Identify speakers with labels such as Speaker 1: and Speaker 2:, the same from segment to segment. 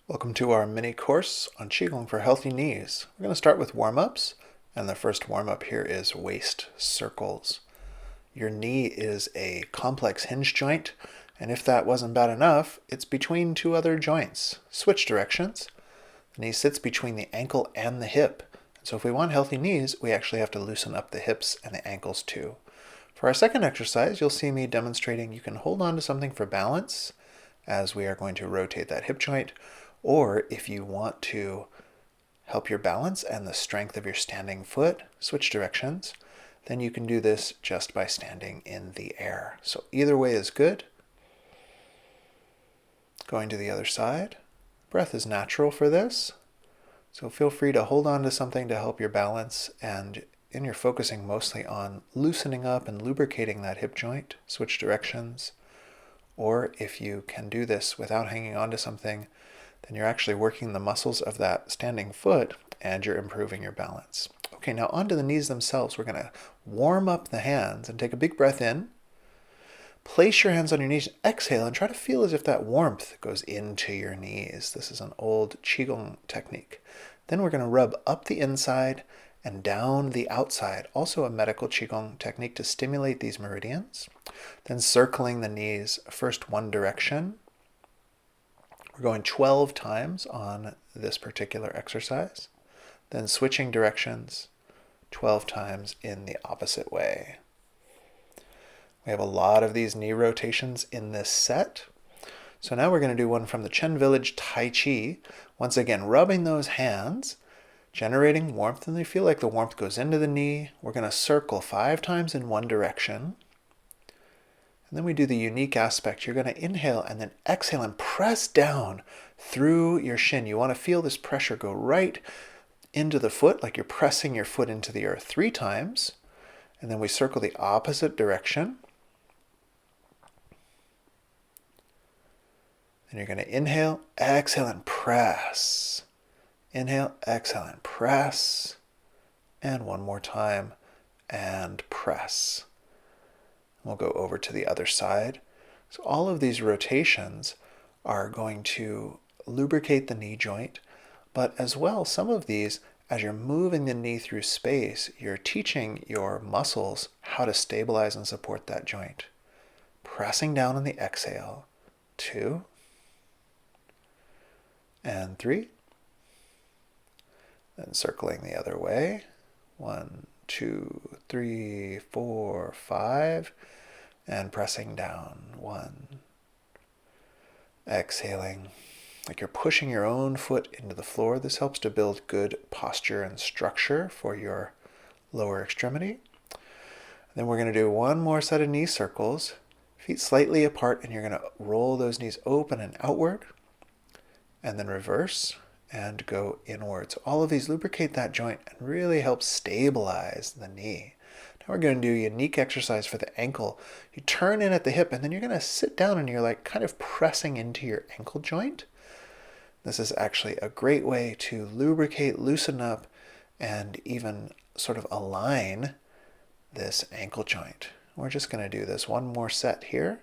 Speaker 1: Welcome to our mini course on Qigong for healthy knees. We're going to start with warm-ups, and the first warm-up here is waist circles. Your knee is a complex hinge joint, and if that wasn't bad enough, it's between two other joints. Switch directions. The knee sits between the ankle and the hip. So if we want healthy knees, we actually have to loosen up the hips and the ankles too. For our second exercise, you'll see me demonstrating you can hold on to something for balance as we are going to rotate that hip joint, or if you want to help your balance and the strength of your standing foot, switch directions, then you can do this just by standing in the air. So either way is good. Going to the other side. Breath is natural for this, so feel free to hold on to something to help your balance, and you're focusing mostly on loosening up and lubricating that hip joint, switch directions. Or if you can do this without hanging on to something, then you're actually working the muscles of that standing foot and you're improving your balance. Okay, now onto the knees themselves. We're going to warm up the hands and take a big breath in. Place your hands on your knees, exhale, and try to feel as if that warmth goes into your knees. This is an old Qigong technique. Then we're going to rub up the inside and down the outside, also a medical Qigong technique to stimulate these meridians. Then circling the knees, first one direction. We're going 12 times on this particular exercise. Then switching directions 12 times in the opposite way. We have a lot of these knee rotations in this set. So now we're going to do one from the Chen Village Tai Chi. Once again, rubbing those hands, generating warmth, and they feel like the warmth goes into the knee. We're going to circle 5 times in one direction. And then we do the unique aspect. You're going to inhale and then exhale and press down through your shin. You want to feel this pressure go right into the foot, like you're pressing your foot into the earth 3 times. And then we circle the opposite direction. And you're going to inhale, exhale, and press. Inhale, exhale, and press. And one more time, and press. We'll go over to the other side. So all of these rotations are going to lubricate the knee joint, but as well, some of these, as you're moving the knee through space, you're teaching your muscles how to stabilize and support that joint. Pressing down on the exhale, 2, and 3, then circling the other way, 1, 2, 3, 4, 5, and pressing down, 1, exhaling, like you're pushing your own foot into the floor. This helps to build good posture and structure for your lower extremity. Then we're going to do one more set of knee circles, feet slightly apart, and you're going to roll those knees open and outward, and then reverse and go inwards. All of these lubricate that joint and really help stabilize the knee. Now we're going to do a unique exercise for the ankle. You turn in at the hip and then you're going to sit down and you're like kind of pressing into your ankle joint. This is actually a great way to lubricate, loosen up, and even sort of align this ankle joint. We're just going to do this one more set here.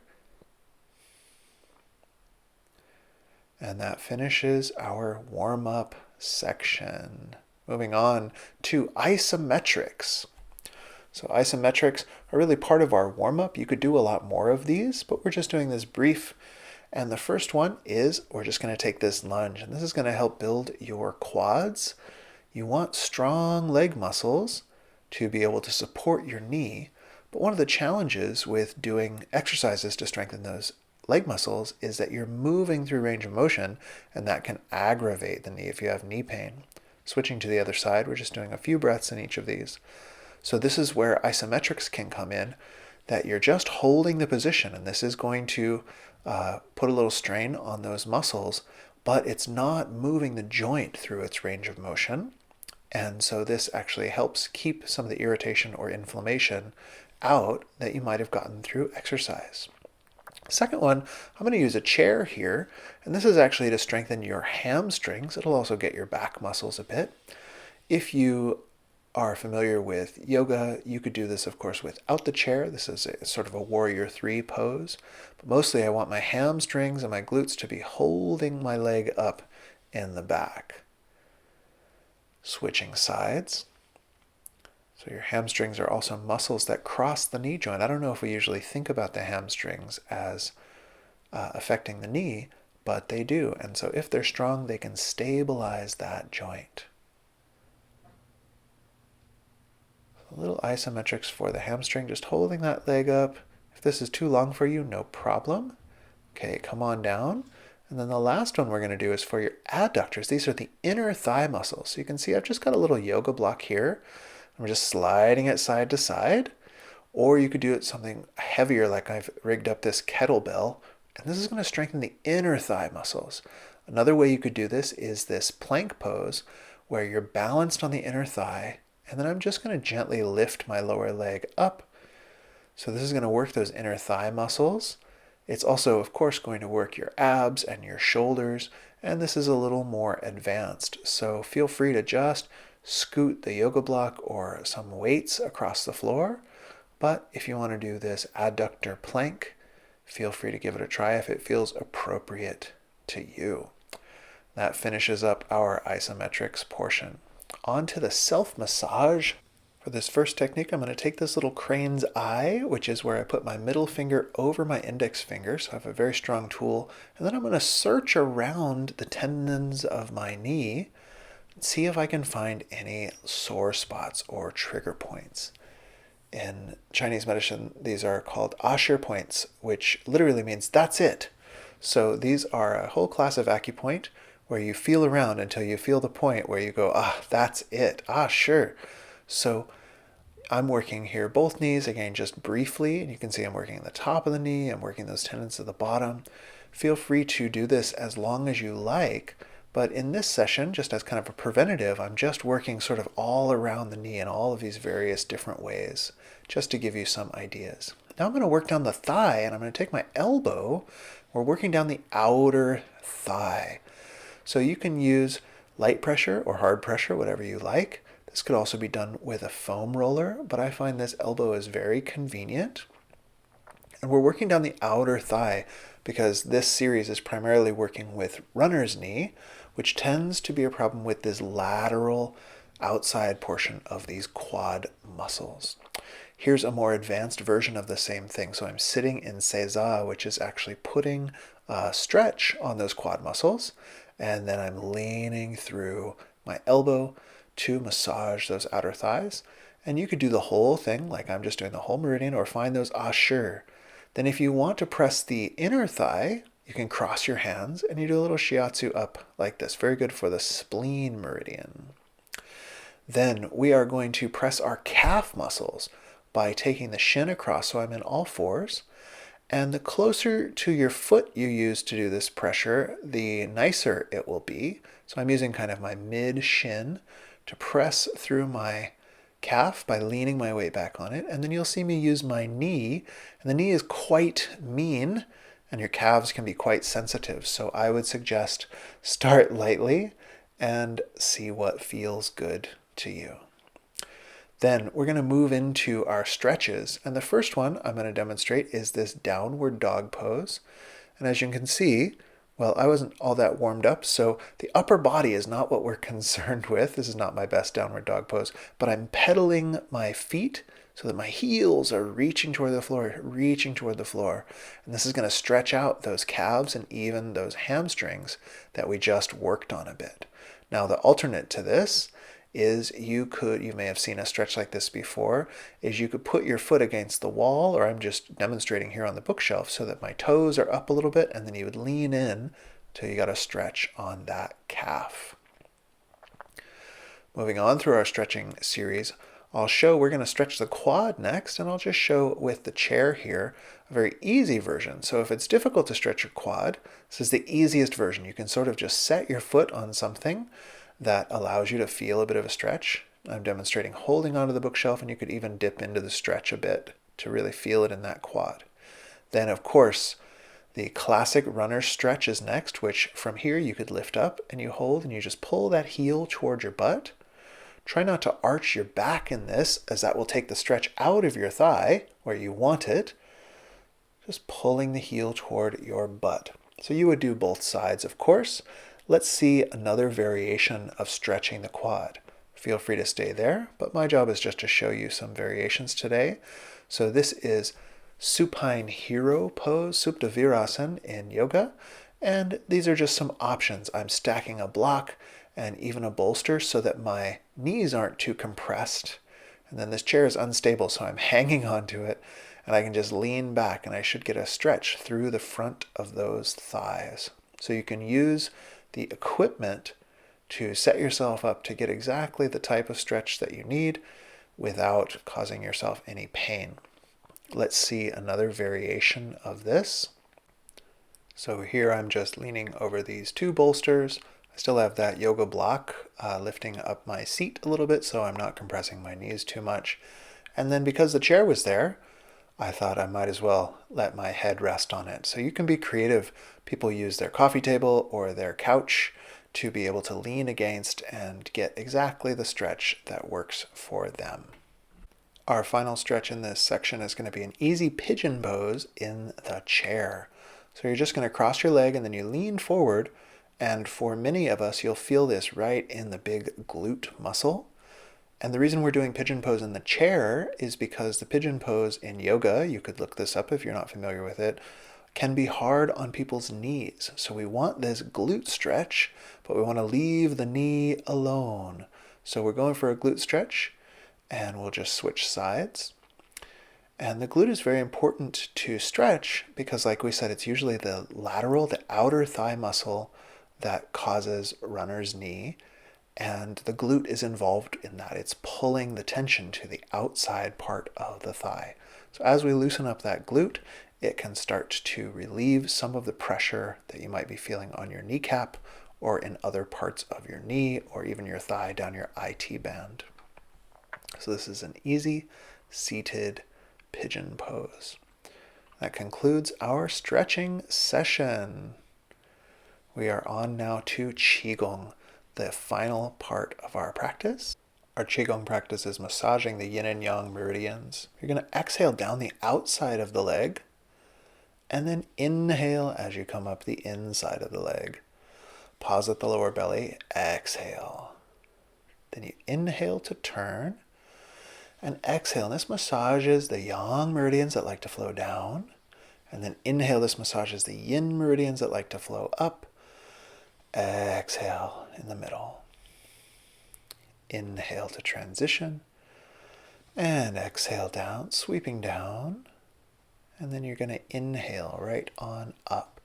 Speaker 1: And that finishes our warm-up section. Moving on to isometrics. So isometrics are really part of our warm-up. You could do a lot more of these, but we're just doing this brief. And the first one is we're just going to take this lunge, and this is going to help build your quads. You want strong leg muscles to be able to support your knee, but one of the challenges with doing exercises to strengthen those leg muscles is that you're moving through range of motion, and that can aggravate the knee if you have knee pain. Switching to the other side, we're just doing a few breaths in each of these. So this is where isometrics can come in, that you're just holding the position, and this is going to put a little strain on those muscles, but it's not moving the joint through its range of motion. And so this actually helps keep some of the irritation or inflammation out that you might have gotten through exercise. Second one, I'm going to use a chair here, and this is actually to strengthen your hamstrings. It'll also get your back muscles a bit. If you are familiar with yoga, you could do this, of course, without the chair. This is a sort of a warrior 3 pose. But mostly I want my hamstrings and my glutes to be holding my leg up in the back. Switching sides. So your hamstrings are also muscles that cross the knee joint. I don't know if we usually think about the hamstrings as affecting the knee, but they do. And so if they're strong, they can stabilize that joint. A little isometrics for the hamstring, just holding that leg up. If this is too long for you, no problem. Okay, come on down. And then the last one we're going to do is for your adductors. These are the inner thigh muscles. So you can see I've just got a little yoga block here. I'm just sliding it side to side. Or you could do it something heavier, like I've rigged up this kettlebell. And this is going to strengthen the inner thigh muscles. Another way you could do this is this plank pose, where you're balanced on the inner thigh, and then I'm just going to gently lift my lower leg up. So this is going to work those inner thigh muscles. It's also, of course, going to work your abs and your shoulders, and this is a little more advanced. So feel free to just scoot the yoga block or some weights across the floor. But if you want to do this adductor plank, feel free to give it a try if it feels appropriate to you. That finishes up our isometrics portion. On to the self-massage. For this first technique, I'm going to take this little crane's eye, which is where I put my middle finger over my index finger, so I have a very strong tool. And then I'm going to search around the tendons of my knee and see if I can find any sore spots or trigger points. In Chinese medicine, these are called Asher points, which literally means that's it. So these are a whole class of acupoint where you feel around until you feel the point where you go, that's it. Sure. So I'm working here both knees, again, just briefly, and you can see I'm working the top of the knee, I'm working those tendons at the bottom. Feel free to do this as long as you like, but in this session, just as kind of a preventative, I'm just working sort of all around the knee in all of these various different ways, just to give you some ideas. Now I'm going to work down the thigh, and I'm going to take my elbow. We're working down the outer thigh. So you can use light pressure or hard pressure, whatever you like. This could also be done with a foam roller, but I find this elbow is very convenient. And we're working down the outer thigh because this series is primarily working with runner's knee, which tends to be a problem with this lateral outside portion of these quad muscles. Here's a more advanced version of the same thing. So I'm sitting in seiza, which is actually putting a stretch on those quad muscles. And then I'm leaning through my elbow to massage those outer thighs. And you could do the whole thing, like I'm just doing the whole meridian, or find those asher. Then if you want to press the inner thigh, you can cross your hands and you do a little shiatsu up like this. Very good for the spleen meridian. Then we are going to press our calf muscles by taking the shin across, so I'm in all fours. And the closer to your foot you use to do this pressure, the nicer it will be. So I'm using kind of my mid-shin to press through my calf by leaning my weight back on it. And then you'll see me use my knee. And the knee is quite mean, and your calves can be quite sensitive. So I would suggest start lightly and see what feels good to you. Then we're going to move into our stretches. And the first one I'm going to demonstrate is this downward dog pose. And as you can see, well, I wasn't all that warmed up, so the upper body is not what we're concerned with. This is not my best downward dog pose, but I'm pedaling my feet so that my heels are reaching toward the floor, And this is going to stretch out those calves and even those hamstrings that we just worked on a bit. Now, the alternate to this is you may have seen a stretch like this before, is you could put your foot against the wall, or I'm just demonstrating here on the bookshelf so that my toes are up a little bit, and then you would lean in till you got a stretch on that calf. Moving on through our stretching series, we're going to stretch the quad next, and I'll just show with the chair here a very easy version. So if it's difficult to stretch your quad, this is the easiest version. You can sort of just set your foot on something that allows you to feel a bit of a stretch. I'm demonstrating holding onto the bookshelf, and you could even dip into the stretch a bit to really feel it in that quad. Then, of course, the classic runner stretch is next, which from here you could lift up and you hold and you just pull that heel toward your butt. Try not to arch your back in this, as that will take the stretch out of your thigh where you want it. Just pulling the heel toward your butt. So you would do both sides, of course. Let's see another variation of stretching the quad. Feel free to stay there, but my job is just to show you some variations today. So this is supine hero pose, Supta Virasana in yoga, and these are just some options. I'm stacking a block and even a bolster so that my knees aren't too compressed. And then this chair is unstable, so I'm hanging onto it, and I can just lean back, and I should get a stretch through the front of those thighs. So you can use the equipment to set yourself up to get exactly the type of stretch that you need without causing yourself any pain. Let's see another variation of this. So here I'm just leaning over these two bolsters. I still have that yoga block lifting up my seat a little bit so I'm not compressing my knees too much. And then because the chair was there, I thought I might as well let my head rest on it. So you can be creative. People use their coffee table or their couch to be able to lean against and get exactly the stretch that works for them. Our final stretch in this section is going to be an easy pigeon pose in the chair. So you're just going to cross your leg and then you lean forward, and for many of us you'll feel this right in the big glute muscle. And the reason we're doing pigeon pose in the chair is because the pigeon pose in yoga, you could look this up if you're not familiar with it, can be hard on people's knees. So we want this glute stretch, but we want to leave the knee alone. So we're going for a glute stretch, and we'll just switch sides. And the glute is very important to stretch because, like we said, it's usually the lateral, the outer thigh muscle that causes runner's knee. And the glute is involved in that. It's pulling the tension to the outside part of the thigh. So as we loosen up that glute, it can start to relieve some of the pressure that you might be feeling on your kneecap or in other parts of your knee or even your thigh down your IT band. So this is an easy seated pigeon pose. That concludes our stretching session. We are on now to Qigong, the final part of our practice. Our Qigong practice is massaging the yin and yang meridians. You're going to exhale down the outside of the leg and then inhale as you come up the inside of the leg. Pause at the lower belly, exhale. Then you inhale to turn and exhale. And this massages the yang meridians that like to flow down. And then inhale, this massages the yin meridians that like to flow up. Exhale in the middle. Inhale to transition. And exhale down, sweeping down. And then you're going to inhale right on up.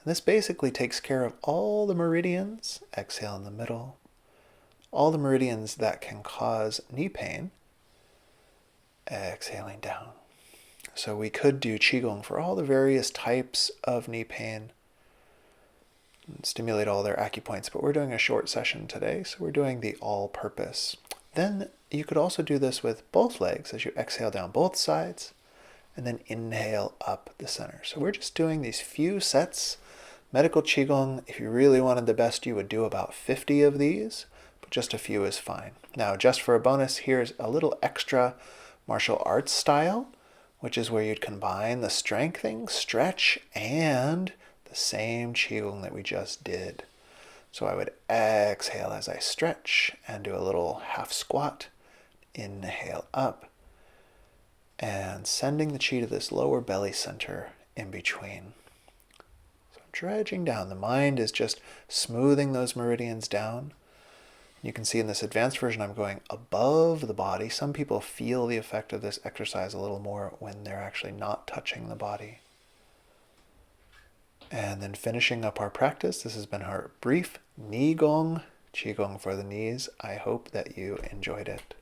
Speaker 1: And this basically takes care of all the meridians. Exhale in the middle. All the meridians that can cause knee pain. Exhaling down. So we could do Qigong for all the various types of knee pain, stimulate all their acupoints, but we're doing a short session today, so we're doing the all-purpose. Then you could also do this with both legs as you exhale down both sides and then inhale up the center. So we're just doing these few sets. Medical Qigong, if you really wanted the best, you would do about 50 of these, but just a few is fine. Now, just for a bonus, here's a little extra martial arts style, which is where you'd combine the strengthening, stretch, and the same Qigong that we just did. So I would exhale as I stretch and do a little half squat. Inhale up and sending the chi to this lower belly center in between. So I'm dredging down. The mind is just smoothing those meridians down. You can see in this advanced version I'm going above the body. Some people feel the effect of this exercise a little more when they're actually not touching the body. And then finishing up our practice, this has been our brief Kneegong, Qigong for the knees. I hope that you enjoyed it.